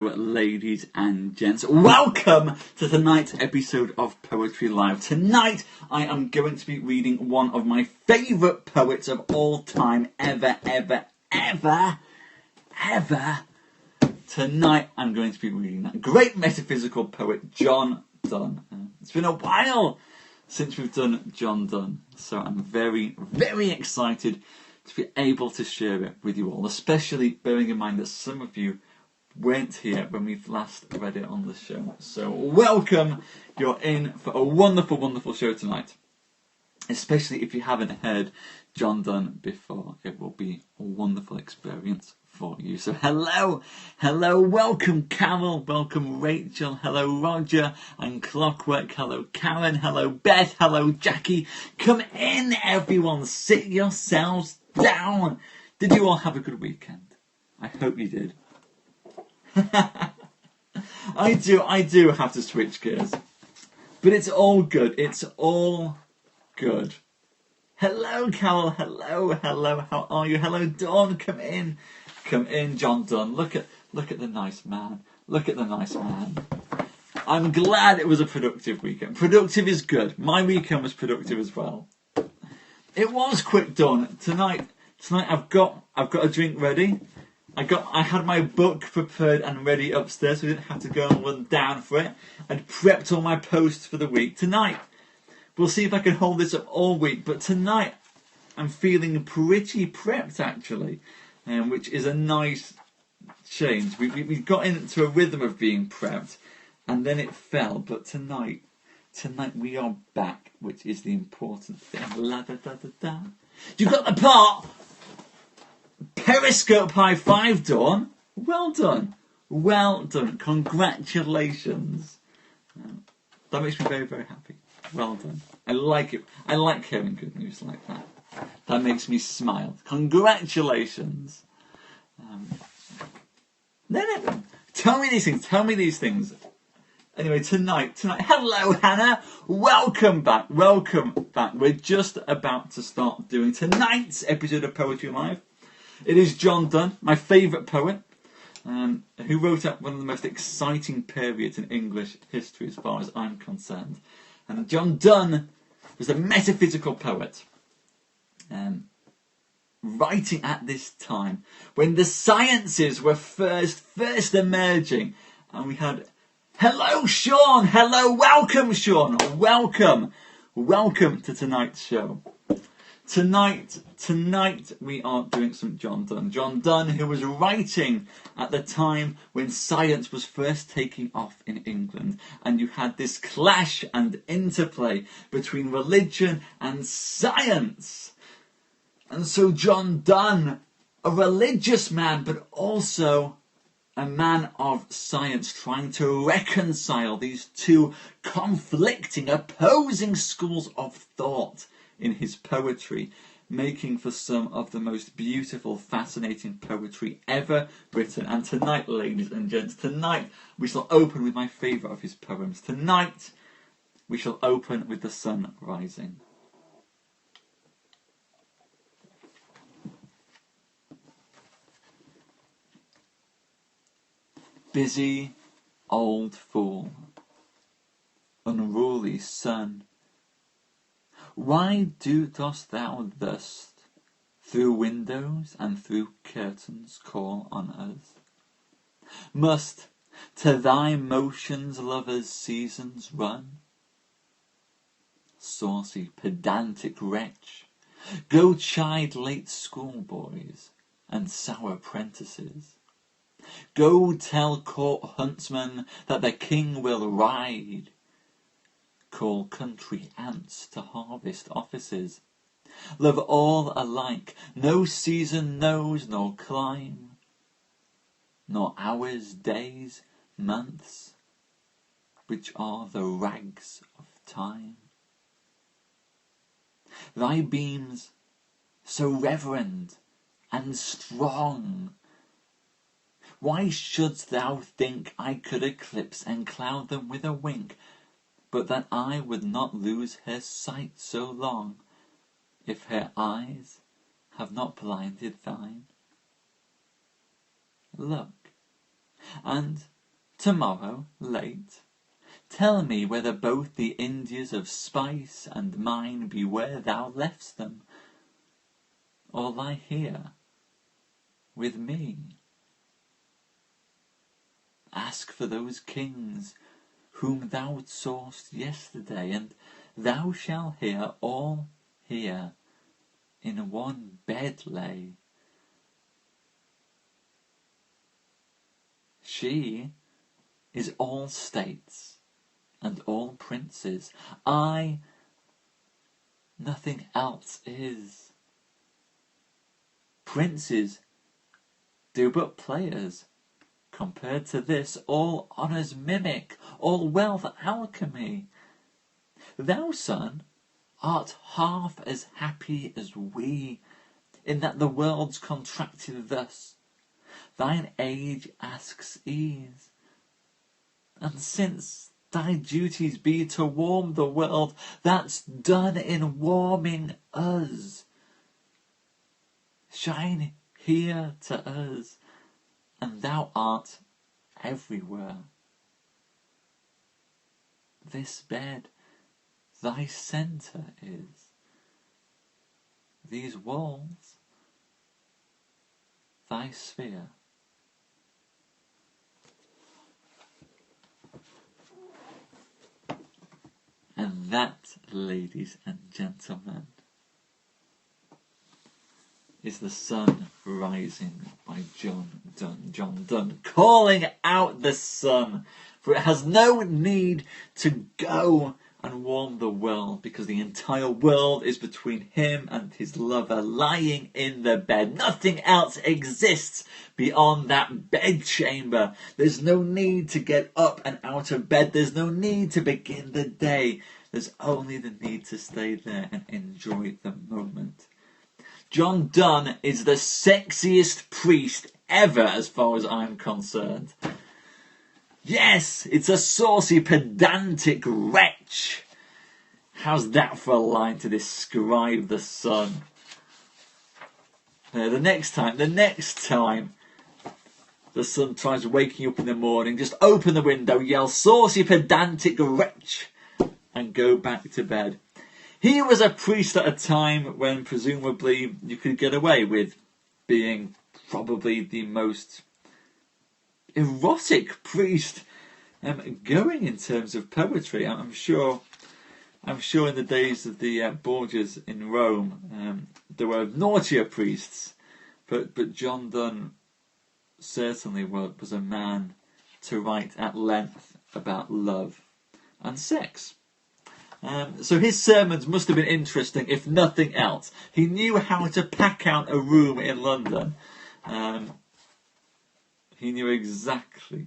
Ladies and gents, welcome to tonight's episode of Poetry Live. Tonight I am going to be reading one of my favourite poets of all time, ever. Tonight I'm going to be reading that great metaphysical poet, Donne. It's been a while since we've done Donne, so I'm very, very excited to be able to share it with you all, especially bearing in mind that some of you weren't here when we last read it on the show. So welcome, you're in for a wonderful show tonight. Especially if you haven't heard Donne before, it will be a wonderful experience for you. So hello, welcome Carol, welcome Rachel, hello Roger and Clockwork, hello Karen, hello Beth, hello Jackie. Come in everyone, sit yourselves down. Did you all have a good weekend? I hope you did. I do have to switch gears, but it's all good. Hello, Carol. Hello. How are you? Hello, Dawn. Come in, John Donne. Look at the nice man. I'm glad it was a productive weekend. Productive is good. My weekend was productive as well. It was quick done. Tonight I've got a drink ready. I had my book prepared and ready upstairs, so I didn't have to go and run down for it. I'd prepped all my posts for the week. Tonight, we'll see if I can hold this up all week, but tonight I'm feeling pretty prepped actually, which is a nice change. We got into a rhythm of being prepped, and then it fell, but tonight we are back, which is the important thing. La da da da da. You got the part! Periscope high five, Dawn. Well done. Congratulations. That makes me very, very happy. Well done. I like it. I like hearing good news like that. That makes me smile. Congratulations. No. Tell me these things. Anyway, tonight. Hello, Hannah. Welcome back. We're just about to start doing tonight's episode of Poetry Live. It is Donne, my favourite poet, who wrote up one of the most exciting periods in English history as far as I'm concerned. And Donne was a metaphysical poet, writing at this time when the sciences were first emerging. And we had, hello Sean, welcome Sean, welcome to tonight's show. Tonight we are doing some Donne. Donne, who was writing at the time when science was first taking off in England, and you had this clash and interplay between religion and science. And so Donne, a religious man, but also a man of science, trying to reconcile these two conflicting, opposing schools of thought in his poetry, making for some of the most beautiful, fascinating poetry ever written. And tonight, ladies and gents, we shall open with my favourite of his poems. Tonight, we shall open with the sun rising. Busy old fool, unruly sun, why dost thou thus through windows and through curtains call on us? Must to thy motions lovers' seasons run? Saucy, pedantic wretch, go chide late schoolboys and sour prentices. Go tell court huntsmen that the king will ride. Call country ants to harvest offices. Love all alike, no season knows nor clime, nor hours, days, months, which are the rags of time. Thy beams, so reverend and strong, why shouldst thou think I could eclipse and cloud them with a wink? But that I would not lose her sight so long, if her eyes have not blinded thine. Look, And tomorrow, late, tell me whether both the Indias of spice and mine be where thou left'st them, or lie here with me. Ask for those kings whom thou saw'st yesterday, and thou shalt hear all here in one bed lay. She is all states and all princes, I nothing else is. Princes do but players, compared to this, all honours mimic, all wealth alchemy. Thou, son, art half as happy as we, in that the world's contracted thus. Thine age asks ease, and since thy duties be to warm the world, that's done in warming us. Shine here to us, and thou art everywhere. This bed thy centre is, these walls thy sphere. And that, ladies and gentlemen, is The Sun Rising by John Donne. John Donne calling out the sun, for it has no need to go and warm the world, because the entire world is between him and his lover lying in the bed. Nothing else exists beyond that bedchamber. There's no need to get up and out of bed. There's no need to begin the day. There's only the need to stay there and enjoy the moment. John Donne is the sexiest priest ever, as far as I'm concerned. Yes, it's a saucy, pedantic wretch. How's that for a line to describe the sun? The next time the sun tries waking you up in the morning, just open the window, yell saucy, pedantic wretch, and go back to bed. He was a priest at a time when presumably you could get away with being probably the most erotic priest going in terms of poetry. I'm sure in the days of the Borgias in Rome there were naughtier priests, but John Donne certainly was a man to write at length about love and sex. So his sermons must have been interesting, if nothing else. He knew how to pack out a room in London. He knew exactly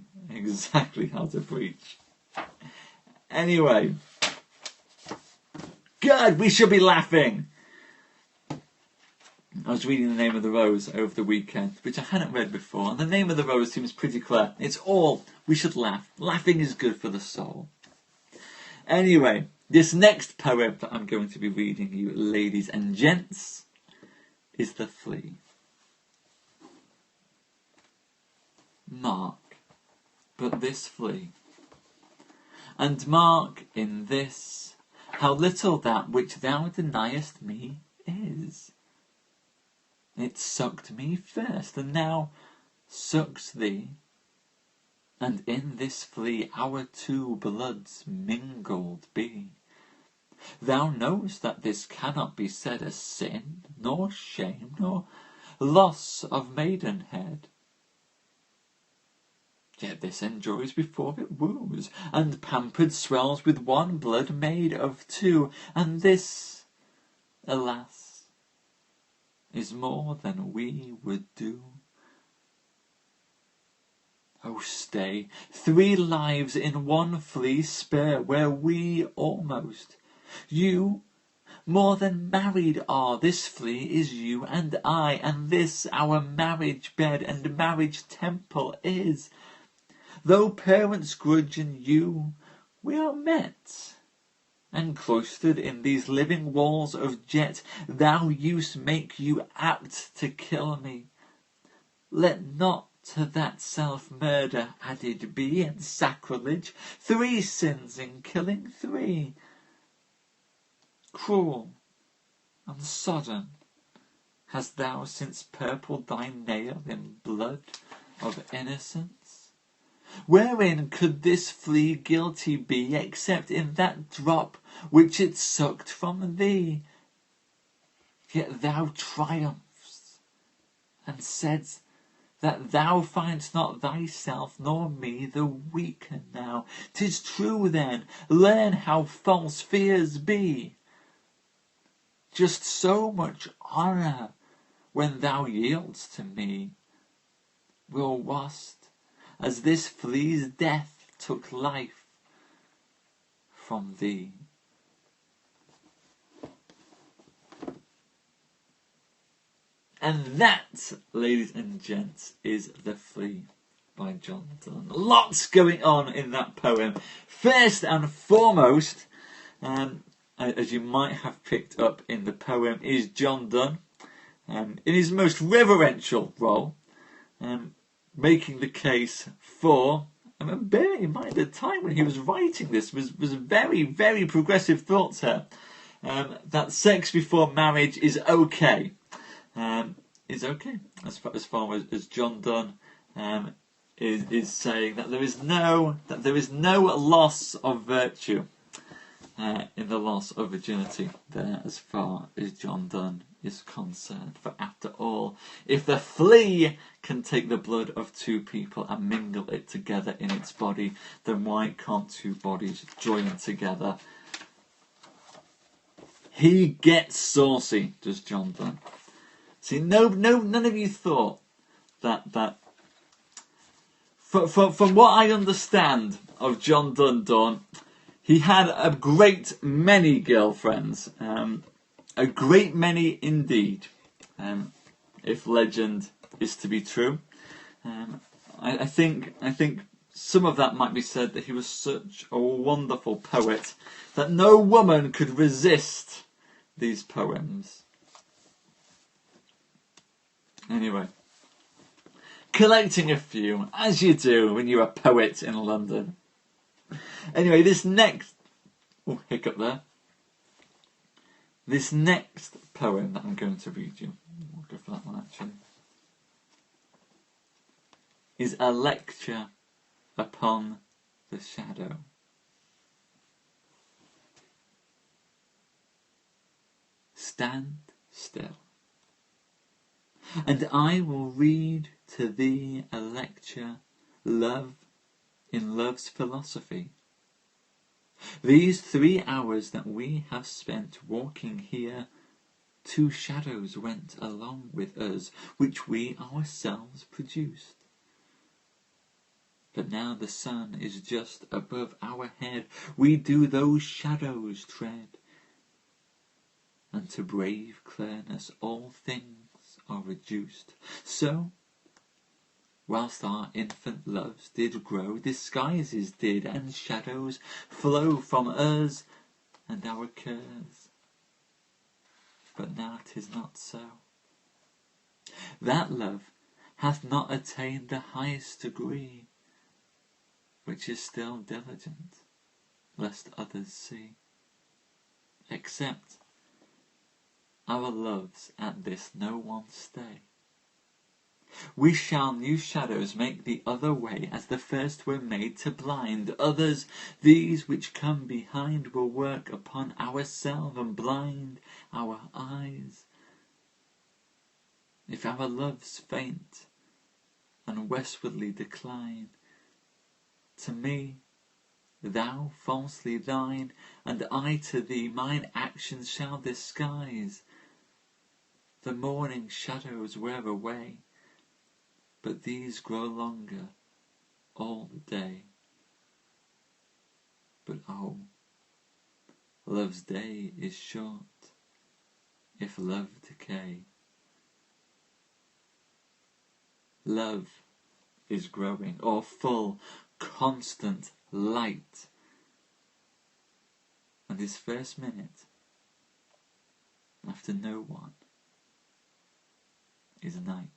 how to preach. Anyway, good, we should be laughing. I was reading The Name of the Rose over the weekend, which I hadn't read before, and The Name of the Rose seems pretty clear. It's all, we should laugh. Laughing is good for the soul. Anyway, this next poem that I'm going to be reading you, ladies and gents, is The Flea. Mark but this flea, and mark in this how little that which thou deniest me is. It sucked me first, and now sucks thee, and in this flea our two bloods mingled be. Thou know'st that this cannot be said as sin, nor shame, nor loss of maidenhead. Yet this enjoys before it woos, and pampered swells with one blood made of two, and this, alas, is more than we would do. Oh, stay, 3 lives in one flea spare, where we almost, you, more than married are. This flea is you and I, and this our marriage bed and marriage temple is. Though parents grudge and you, we are met, and cloistered in these living walls of jet, thou use make you apt to kill me. Let not to that self-murder added be, and sacrilege, 3 sins in killing 3. Cruel and sodden, hast thou since purpled thy nail in blood of innocence? Wherein could this flea guilty be, except in that drop which it sucked from thee? Yet thou triumphst, and saidst that thou find'st not thyself nor me the weaker now. 'Tis true then, learn how false fears be. Just so much honour, when thou yield'st to me, will wast, as this flea's death took life from thee. And that, ladies and gents, is The Flea by John Donne. Lots going on in that poem. First and foremost, as you might have picked up in the poem, is John Donne, in his most reverential role, making the case for, bear in mind the time when he was writing this was very, very progressive thoughts here, that sex before marriage is okay. Is okay as far as John Donne is saying that there is no loss of virtue in the loss of virginity there, as far as John Donne is concerned. For after all, if the flea can take the blood of 2 people and mingle it together in its body, then why can't 2 bodies join together? He gets saucy, does John Donne. See, none of you thought that from what I understand of John Donne, he had a great many girlfriends, a great many indeed, if legend is to be true. I think some of that might be said that he was such a wonderful poet that no woman could resist these poems. Anyway, collecting a few, as you do when you're a poet in London. Anyway, this next... Oh, hiccup there. This next poem that I'm going to read you, I'll go for that one actually, is a lecture upon the shadow. Stand still, and I will read to thee a lecture, love in love's philosophy. These 3 hours that we have spent walking here, 2 shadows went along with us, which we ourselves produced. But now the sun is just above our head, we do those shadows tread. And to brave clearness all things are reduced. So, whilst our infant loves did grow, disguises did, and shadows flow from us and our cares. But now 'tis not so. That love hath not attained the highest degree, which is still diligent, lest others see. Except our loves at this no one stay. We shall new shadows make the other way, as the first were made to blind others. These which come behind will work upon ourselves and blind our eyes. If our loves faint and westwardly decline, to me thou falsely thine, and I to thee mine actions shall disguise. The morning shadows wear away, but these grow longer all the day. But oh, love's day is short, if love decay. Love is growing, or full, constant light, and this first minute, after no one, is night.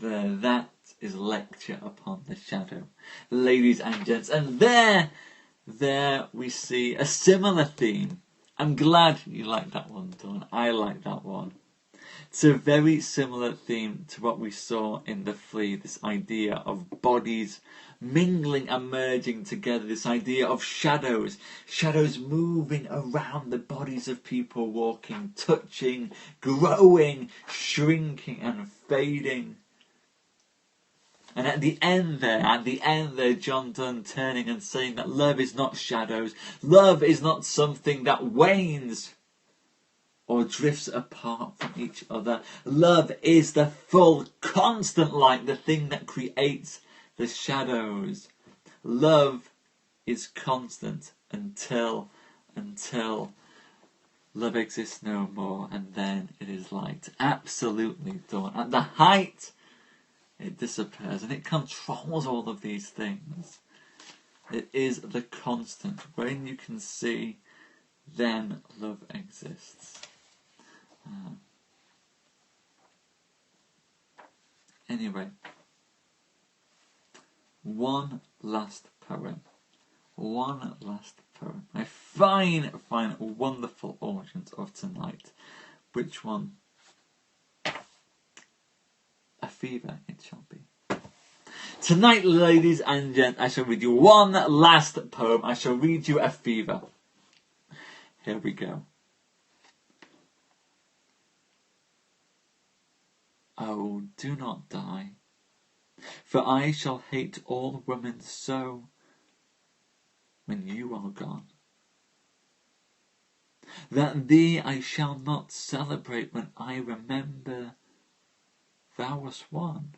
There, that is lecture upon the shadow, ladies and gents. And there we see a similar theme. I'm glad you like that one, Dawn. I like that one. It's a very similar theme to what we saw in The Flea, this idea of bodies mingling and merging together, this idea of shadows moving around the bodies of people walking, touching, growing, shrinking and fading. And at the end there, John Donne turning and saying that love is not shadows, love is not something that wanes or drifts apart from each other. Love is the full, constant light, the thing that creates the shadows. Love is constant until love exists no more, and then it is light. Absolutely, Dawn. At the height, it disappears, and it controls all of these things. It is the constant. When you can see, then love exists. Anyway, one last poem. My fine, wonderful audience of tonight. Which one? A fever it shall be. Tonight, ladies and gents, I shall read you one last poem. I shall read you a fever. Here we go. Oh, do not die, for I shall hate all women so when you are gone, that thee I shall not celebrate when I remember thou wast one.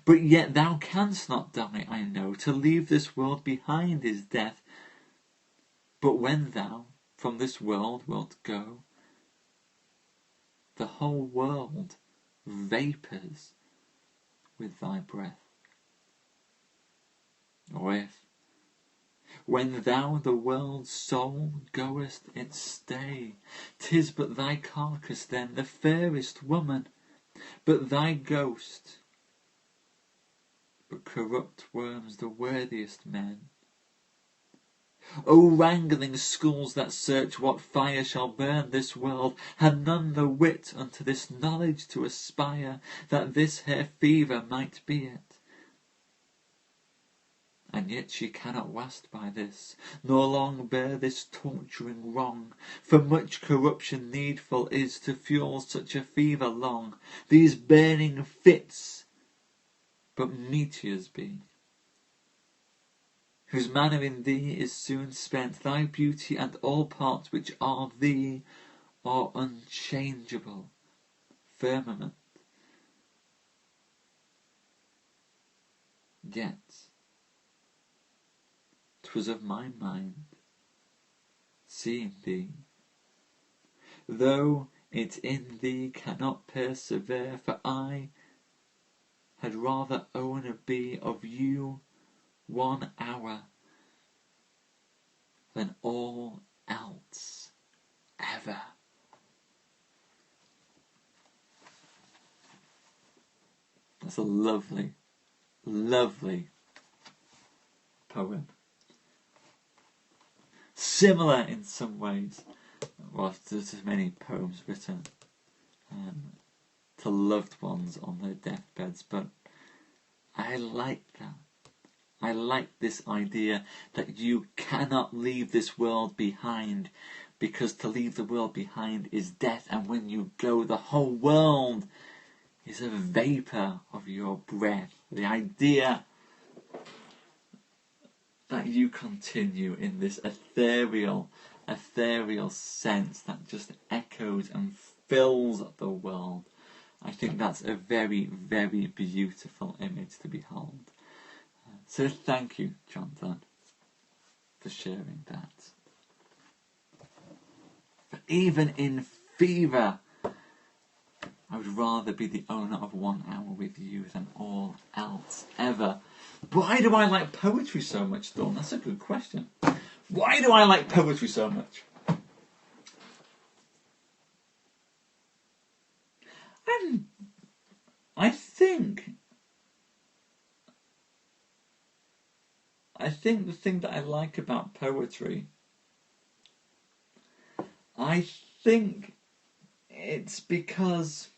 But yet thou canst not die, I know. To leave this world behind is death. But when thou from this world wilt go, the whole world vapours with thy breath. Or if, when thou the world's soul goest its stay, 'tis but thy carcass then, the fairest woman, but thy ghost, but corrupt worms, the worthiest men. O wrangling schools that search what fire shall burn this world, had none the wit unto this knowledge to aspire, that this here fever might be it. And yet she cannot wast by this, nor long bear this torturing wrong, for much corruption needful is to fuel such a fever long. These burning fits but meteors be, whose manner in thee is soon spent. Thy beauty and all parts which are thee are unchangeable firmament. Yet 'twas of my mind, seeing thee, though it in thee cannot persevere, for I had rather owner be of you 1 hour than all else ever. That's a lovely, lovely poem. Similar in some ways, well, there's many poems written to loved ones on their deathbeds, but I like that. I like this idea that you cannot leave this world behind, because to leave the world behind is death, and when you go, the whole world is a vapour of your breath. The idea that you continue in this ethereal sense that just echoes and fills the world. I think that's a very, very beautiful image to behold. So thank you, John Donne, for sharing that. But even in fever, I would rather be the owner of 1 hour with you than all else ever. Why do I like poetry so much, Dawn? That's a good question. Why do I like poetry so much? I think the thing that I like about poetry, I think it's because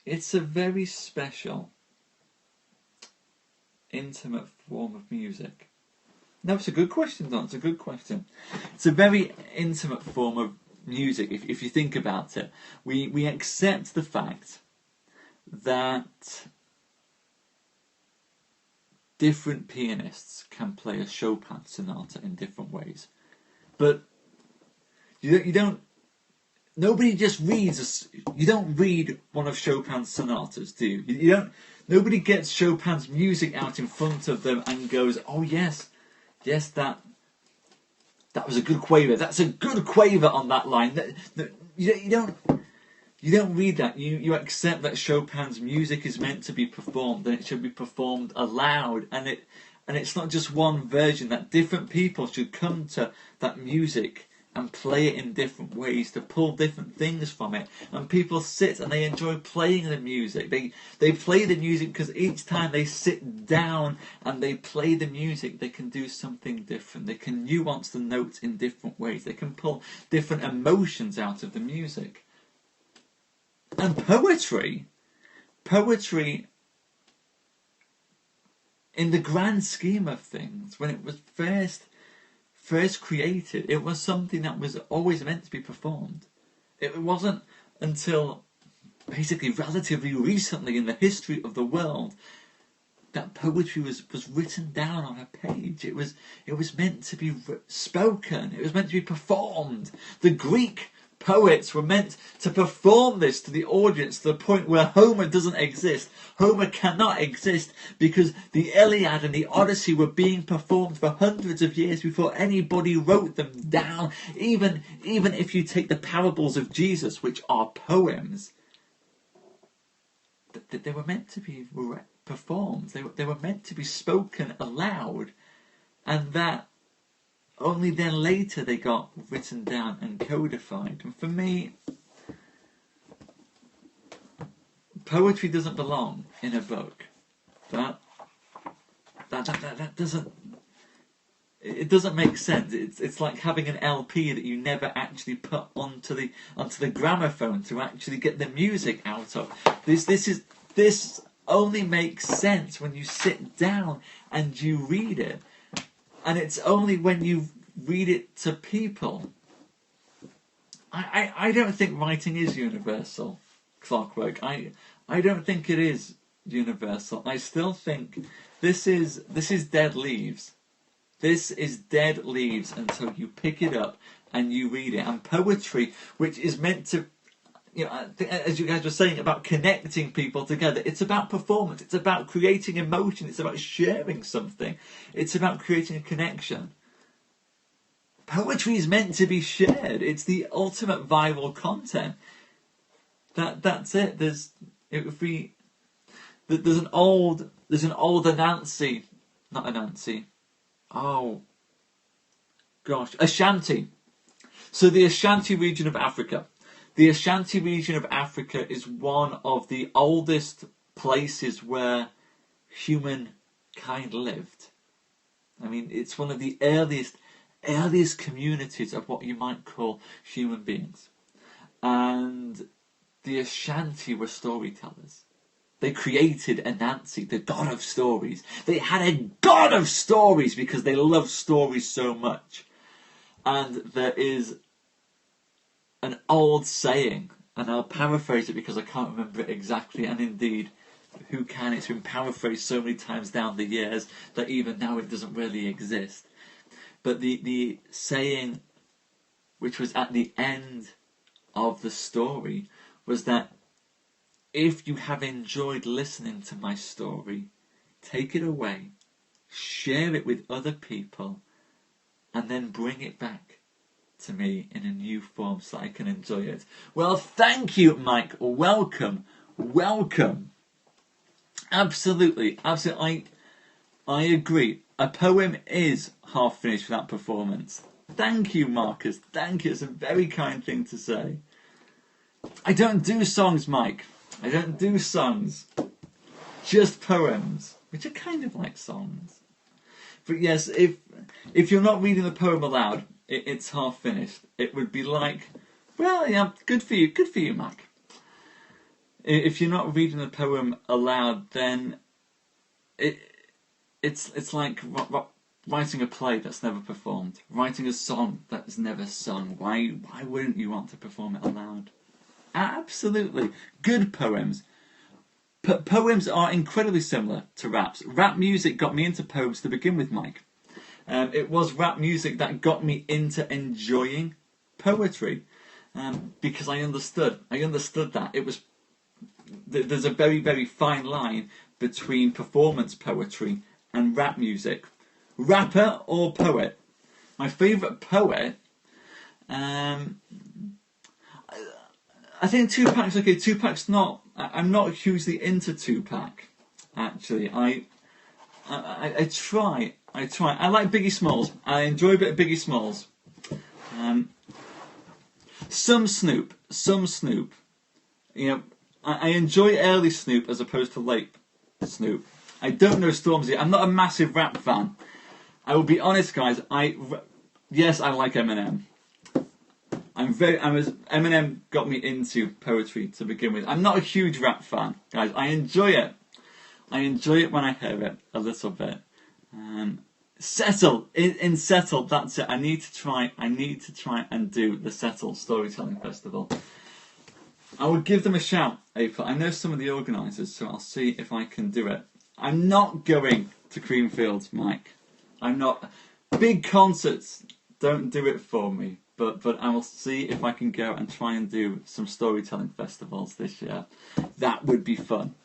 it's a very special, intimate form of music. No, it's a good question, Don. It's a good question. It's a very intimate form of music, if you think about it. We accept the fact that different pianists can play a Chopin sonata in different ways. But you don't. Nobody just reads. You don't read one of Chopin's sonatas, do you? You don't. Nobody gets Chopin's music out in front of them and goes, "Oh yes, that was a good quaver. That's a good quaver on that line." You don't read that. You accept that Chopin's music is meant to be performed, and it should be performed aloud, and it's not just one version. That different people should come to that music and play it in different ways to pull different things from it. And people sit and they enjoy playing the music. They play the music because each time they sit down and they play the music, they can do something different. They can nuance the notes in different ways. They can pull different emotions out of the music. And poetry, in the grand scheme of things, when it was first created, it was something that was always meant to be performed. It wasn't until basically relatively recently in the history of the world that poetry was written down on a page. It was meant to be spoken. It was meant to be performed. The Greek poets were meant to perform this to the audience to the point where Homer doesn't exist. Homer cannot exist because the Iliad and the Odyssey were being performed for hundreds of years before anybody wrote them down. Even if you take the parables of Jesus, which are poems, they were meant to be performed. They were meant to be spoken aloud, and that only then later they got written down and codified. And for me, poetry doesn't belong in a book. That doesn't. It doesn't make sense. It's like having an LP that you never actually put onto the gramophone to actually get the music out of. This only makes sense when you sit down and you read it. And it's only when you read it to people. I don't think writing is universal, Clockwork. I don't think it is universal. I still think this is dead leaves. This is dead leaves until you pick it up and you read it. And poetry, which is meant to, as you guys were saying about connecting people together, it's about performance, it's about creating emotion, it's about sharing something, it's about creating a connection. Poetry is meant to be shared. It's the ultimate viral content. That's it. There's an old Anansi, not Anansi. Oh gosh, Ashanti. So the Ashanti region of Africa. The Ashanti region of Africa is one of the oldest places where humankind lived. I mean, it's one of the earliest communities of what you might call human beings. And the Ashanti were storytellers. They created Anansi, the god of stories. They had a god of stories because they loved stories so much. And there is an old saying, and I'll paraphrase it because I can't remember it exactly, and indeed, who can? It's been paraphrased so many times down the years that even now it doesn't really exist. But the saying, which was at the end of the story, was that if you have enjoyed listening to my story, take it away, share it with other people, and then bring it back to me in a new form so I can enjoy it. Well, thank you, Mike. Welcome. Absolutely. I agree. A poem is half finished without performance. Thank you, Marcus. Thank you. It's a very kind thing to say. I don't do songs, Mike. I don't do songs. Just poems, which are kind of like songs. But yes, if you're not reading the poem aloud, it's half finished. It would be like, well, yeah, good for you, Mike. If you're not reading the poem aloud, then it's like writing a play that's never performed, writing a song that's never sung. Why wouldn't you want to perform it aloud? Absolutely. Good poems. Poems are incredibly similar to raps. Rap music got me into poems to begin with, Mike. It was rap music that got me into enjoying poetry, because I understood that it was. There's a very, very fine line between performance poetry and rap music. Rapper or poet? My favourite poet, I think Tupac's okay. Tupac's not. I'm not hugely into Tupac. Actually, I try. I like Biggie Smalls. I enjoy a bit of Biggie Smalls. Some Snoop. You know, I enjoy early Snoop as opposed to late Snoop. I don't know Stormzy. I'm not a massive rap fan. I will be honest, guys. Yes, I like Eminem. Eminem got me into poetry to begin with. I'm not a huge rap fan, guys. I enjoy it. I enjoy it when I hear it a little bit. Settle in Settle. That's it. I need to try and do the Settle Storytelling Festival. I would give them a shout, April. I know some of the organisers, so I'll see if I can do it. I'm not going to Creamfields, Mike. I'm not. Big concerts don't do it for me. But I will see if I can go and try and do some storytelling festivals this year. That would be fun.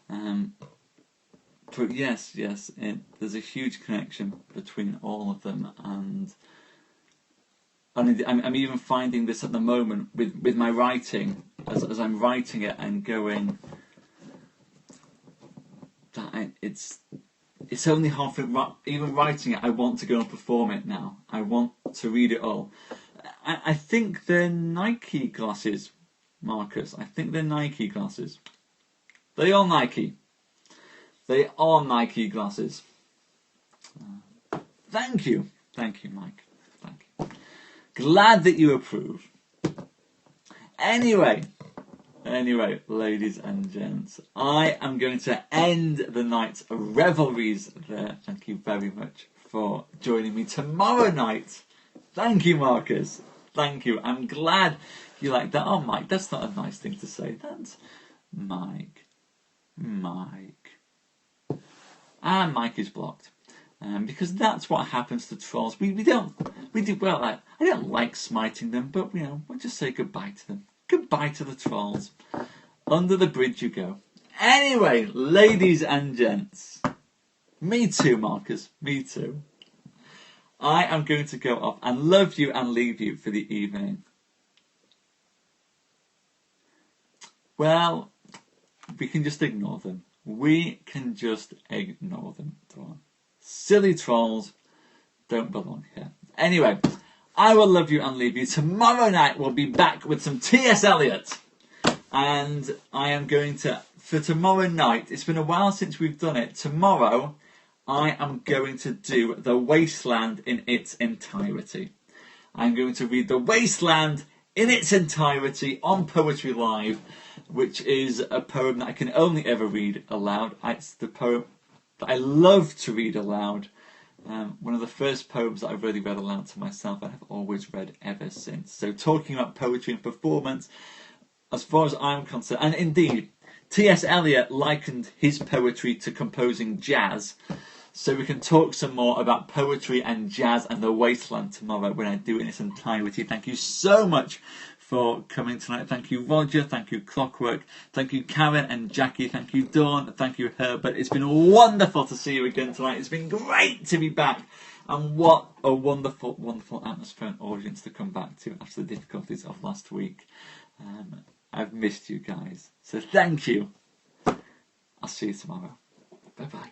But yes, there's a huge connection between all of them, and I'm even finding this at the moment with my writing, as I'm writing it and going, that it's only half it. Even writing it, I want to go and perform it now. I want to read it all. I think they're Nike glasses, Marcus. I think they're Nike glasses. They are Nike. They are Nike glasses. Thank you, Mike. Thank you. Glad that you approve. Anyway, ladies and gents, I am going to end the night's revelries there. Thank you very much for joining me tomorrow night. Thank you, Marcus. Thank you. I'm glad you like that. Oh, Mike, that's not a nice thing to say. That's Mike. And Mike is blocked. Because that's what happens to trolls. We do well. I don't like smiting them, but we'll just say goodbye to them. Goodbye to the trolls. Under the bridge you go. Anyway, ladies and gents. Me too, Marcus. Me too. I am going to go off and love you and leave you for the evening. Well, we can just ignore them. We can just ignore them. Silly trolls don't belong here. Anyway, I will love you and leave you. Tomorrow night we'll be back with some T.S. Eliot. And I am going to, for tomorrow night, it's been a while since we've done it. Tomorrow, I am going to do The Wasteland in its entirety. I'm going to read The Wasteland in its entirety on Poetry Live, which is a poem that I can only ever read aloud. It's the poem that I love to read aloud. One of the first poems that I've really read aloud to myself, and have always read ever since. So talking about poetry and performance, as far as I'm concerned, and indeed, T.S. Eliot likened his poetry to composing jazz. So we can talk some more about poetry and jazz and The Wasteland tomorrow when I do it in its entirety. Thank you so much for coming tonight. Thank you, Roger. Thank you, Clockwork. Thank you, Karen and Jackie. Thank you, Dawn. Thank you, Herbert. It's been wonderful to see you again tonight. It's been great to be back. And what a wonderful, wonderful atmosphere and audience to come back to after the difficulties of last week. I've missed you guys. So thank you. I'll see you tomorrow. Bye-bye.